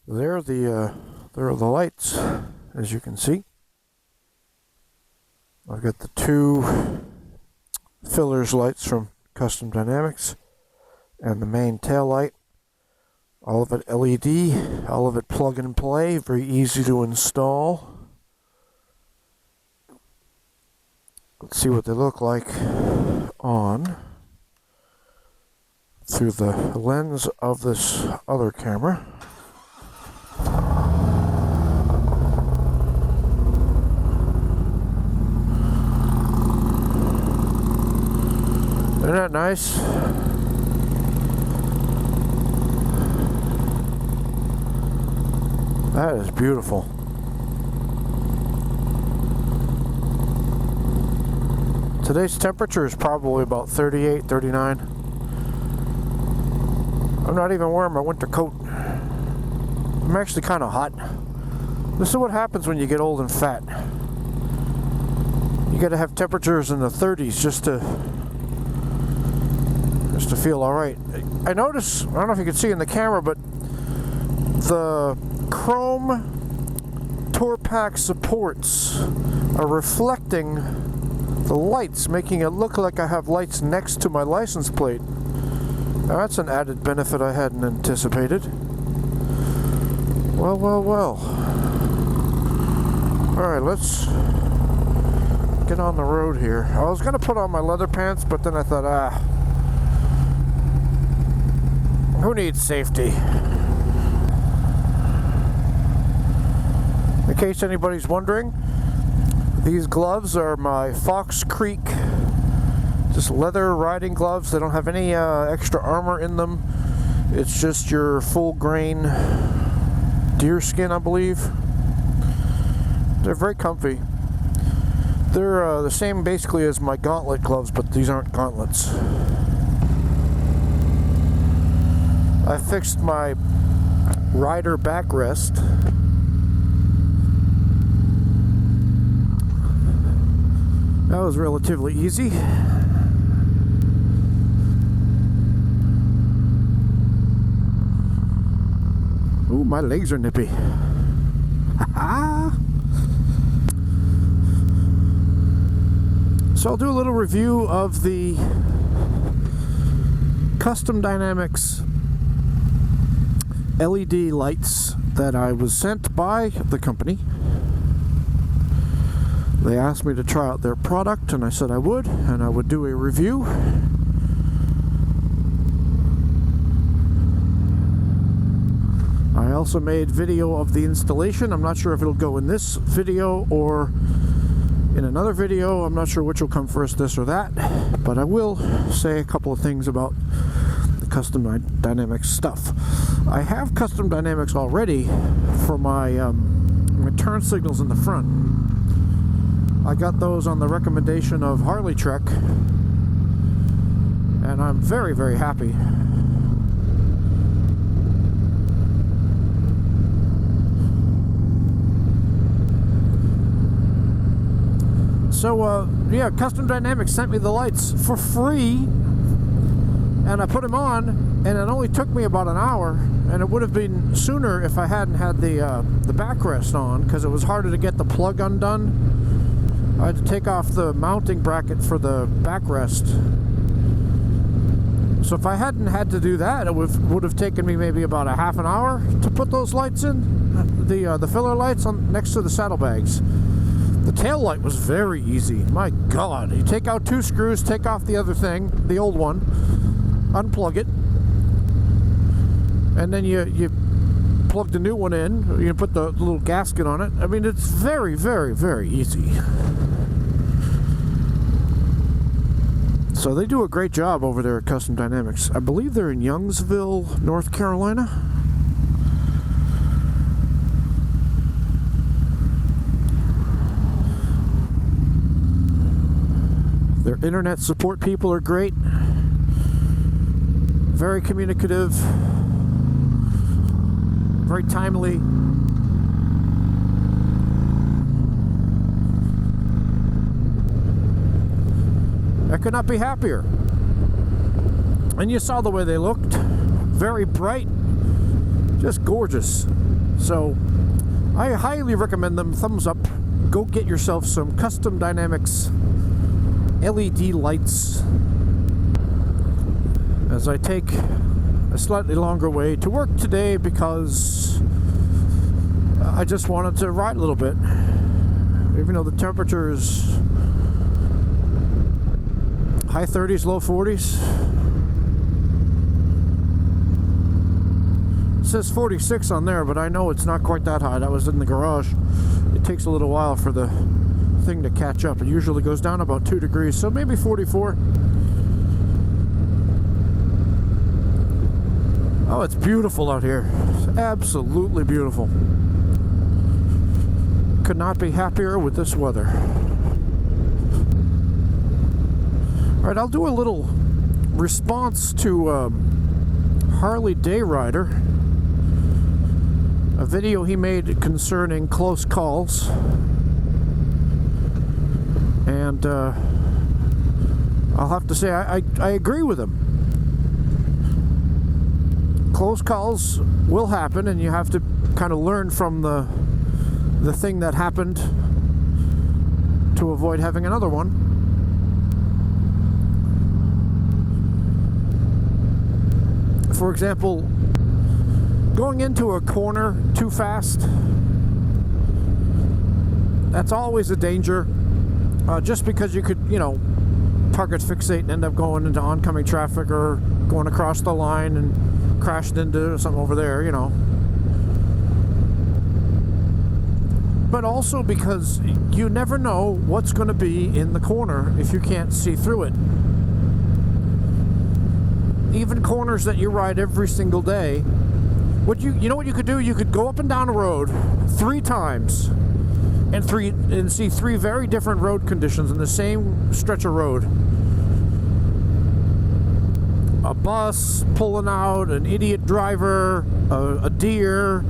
There are the lights, as you can see. I've got the two fillers lights from Custom Dynamics and the main tail light. All of it LED, all of it plug and play, very easy to install. Let's see what they look like on through the lens of this other camera. Isn't that nice? That is beautiful. Today's temperature is probably about 38, 39. I'm not even wearing my winter coat. I'm actually kind of hot. This is what happens when you get old and fat. You gotta have temperatures in the 30s just to feel alright. I notice, I don't know if you can see in the camera, but the chrome tour pack supports are reflecting the lights, making it look like I have lights next to my license plate. Now that's an added benefit I hadn't anticipated. Well, well, well. Alright, let's get on the road here. I was going to put on my leather pants, but then I thought, who needs safety? In case anybody's wondering, these gloves are my Fox Creek, just leather riding gloves. They don't have any extra armor in them. It's just your full grain deer skin, I believe. They're very comfy. They're the same basically as my gauntlet gloves, but these aren't gauntlets. I fixed my rider backrest. That was relatively easy. Ooh, my legs are nippy. So I'll do a little review of the Custom Dynamics LED lights that I was sent by the company. They asked me to try out their product, and I said I would, and I would do a review. I also made video of the installation. I'm not sure if it'll go in this video or in another video. I'm not sure which will come first, this or that, but I will say a couple of things about the Custom Dynamics stuff. I have Custom Dynamics already for my turn signals in the front. I got those on the recommendation of Harley Trek, and I'm very, very happy. So, yeah, Custom Dynamics sent me the lights for free, and I put them on, and it only took me about an hour, and it would have been sooner if I hadn't had the backrest on, because it was harder to get the plug undone. I had to take off the mounting bracket for the backrest. So if I hadn't had to do that, it would have taken me maybe about a half an hour to put those lights in, the filler lights on next to the saddlebags. The tail light was very easy. My God, you take out two screws, take off the other thing, the old one, unplug it, and then you plug the new one in. You put the little gasket on it. I mean, it's very, very, very easy. So they do a great job over there at Custom Dynamics. I believe they're in Youngsville, North Carolina. Their internet support people are great. Very communicative. Very timely. I could not be happier. And you saw the way they looked. Very bright. Just gorgeous. So I highly recommend them. Thumbs up. Go get yourself some Custom Dynamics LED lights as I take a slightly longer way to work today because I just wanted to ride a little bit. Even though the temperature is high 30s, low 40s. It says 46 on there, but I know it's not quite that high. That was in the garage. It takes a little while for the thing to catch up. It usually goes down about 2 degrees, so maybe 44. Oh, it's beautiful out here. It's absolutely beautiful. Could not be happier with this weather. All right, I'll do a little response to HarleyDayRider, a video he made concerning close calls, and I'll have to say I agree with him. Close calls will happen, and you have to kind of learn from the thing that happened to avoid having another one. For example, going into a corner too fast, that's always a danger. Just because you could, target fixate and end up going into oncoming traffic or going across the line and crashed into something over there, But also because you never know what's going to be in the corner if you can't see through it. Even corners that you ride every single day, you know what you could do? You could go up and down a road 3 times and see 3 very different road conditions in the same stretch of road. A bus pulling out, an idiot driver, a deer,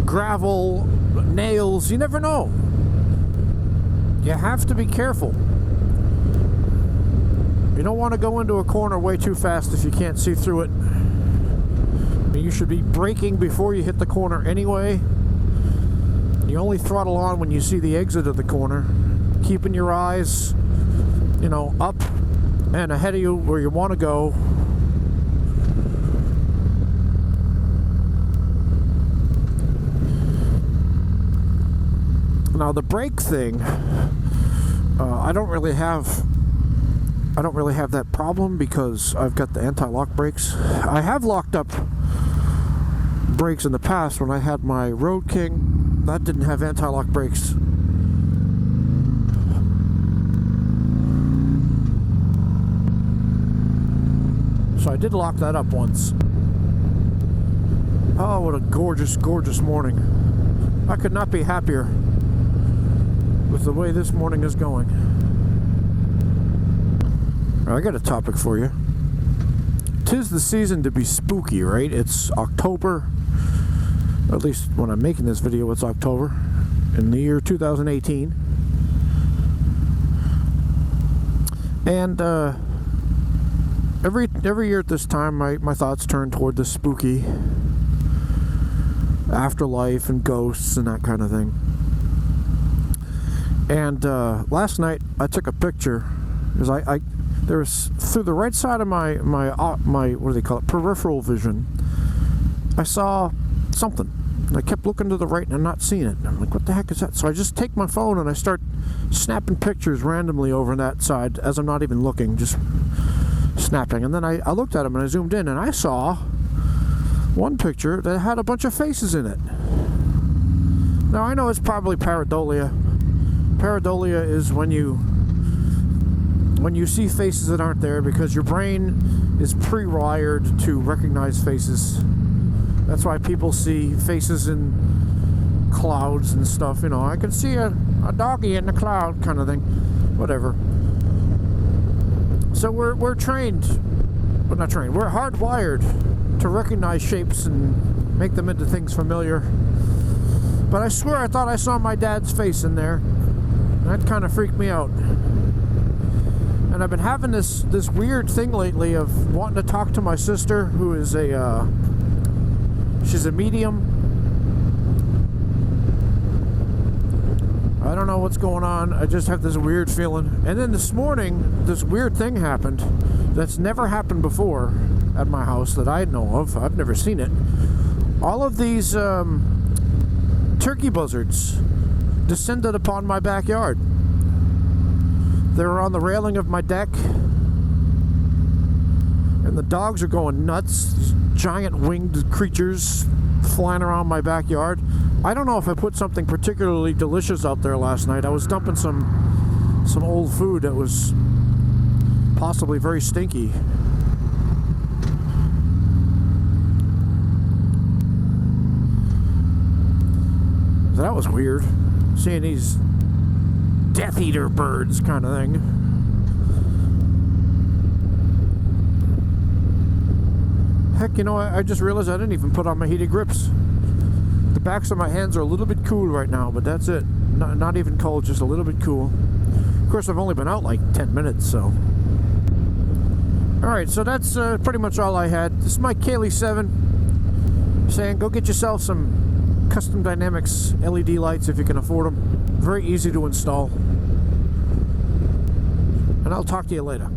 gravel, nails. You never know. You have to be careful. You don't want to go into a corner way too fast if you can't see through it. You should be braking before you hit the corner anyway. You only throttle on when you see the exit of the corner, keeping your eyes, up and ahead of you where you want to go. Now the brake thing, I don't really have that problem because I've got the anti-lock brakes. I have locked up brakes in the past when I had my Road King. That didn't have anti-lock brakes. So I did lock that up once. Oh, what a gorgeous, gorgeous morning. I could not be happier with the way this morning is going. I got a topic for you. 'Tis the season to be spooky, right? It's October. At least when I'm making this video, it's October in the year 2018. And every year at this time, my thoughts turn toward the spooky afterlife and ghosts and that kind of thing. And last night I took a picture because there was, through the right side of my what do they call it, peripheral vision, I saw something. And I kept looking to the right and I'm not seeing it. I'm like, what the heck is that? So I just take my phone and I start snapping pictures randomly over on that side as I'm not even looking, just snapping. And then I looked at them and I zoomed in and I saw one picture that had a bunch of faces in it. Now I know it's probably pareidolia. Pareidolia is when you see faces that aren't there because your brain is pre-wired to recognize faces. That's why people see faces in clouds and stuff. I can see a doggy in the cloud kind of thing. Whatever. So we're trained, but not trained. We're hardwired to recognize shapes and make them into things familiar. But I swear I thought I saw my dad's face in there. That kind of freaked me out. And I've been having this weird thing lately of wanting to talk to my sister, who is a She's a medium. I don't know what's going on. I just have this weird feeling. And then this morning, this weird thing happened that's never happened before at my house that I know of. I've never seen it. All of these turkey buzzards descended upon my backyard. They were on the railing of my deck, and the dogs are going nuts. These giant winged creatures flying around my backyard. I don't know if I put something particularly delicious out there last night. I was dumping some old food that was possibly very stinky. So that was weird, seeing these Death Eater birds kind of thing. Heck, you know, I just realized I didn't even put on my heated grips. The backs of my hands are a little bit cool right now, but that's it. Not even cold, just a little bit cool. Of course, I've only been out like 10 minutes, so. Alright, so that's pretty much all I had. This is my Kaylee 7 saying go get yourself some Custom Dynamics LED lights if you can afford them. Very easy to install. And I'll talk to you later.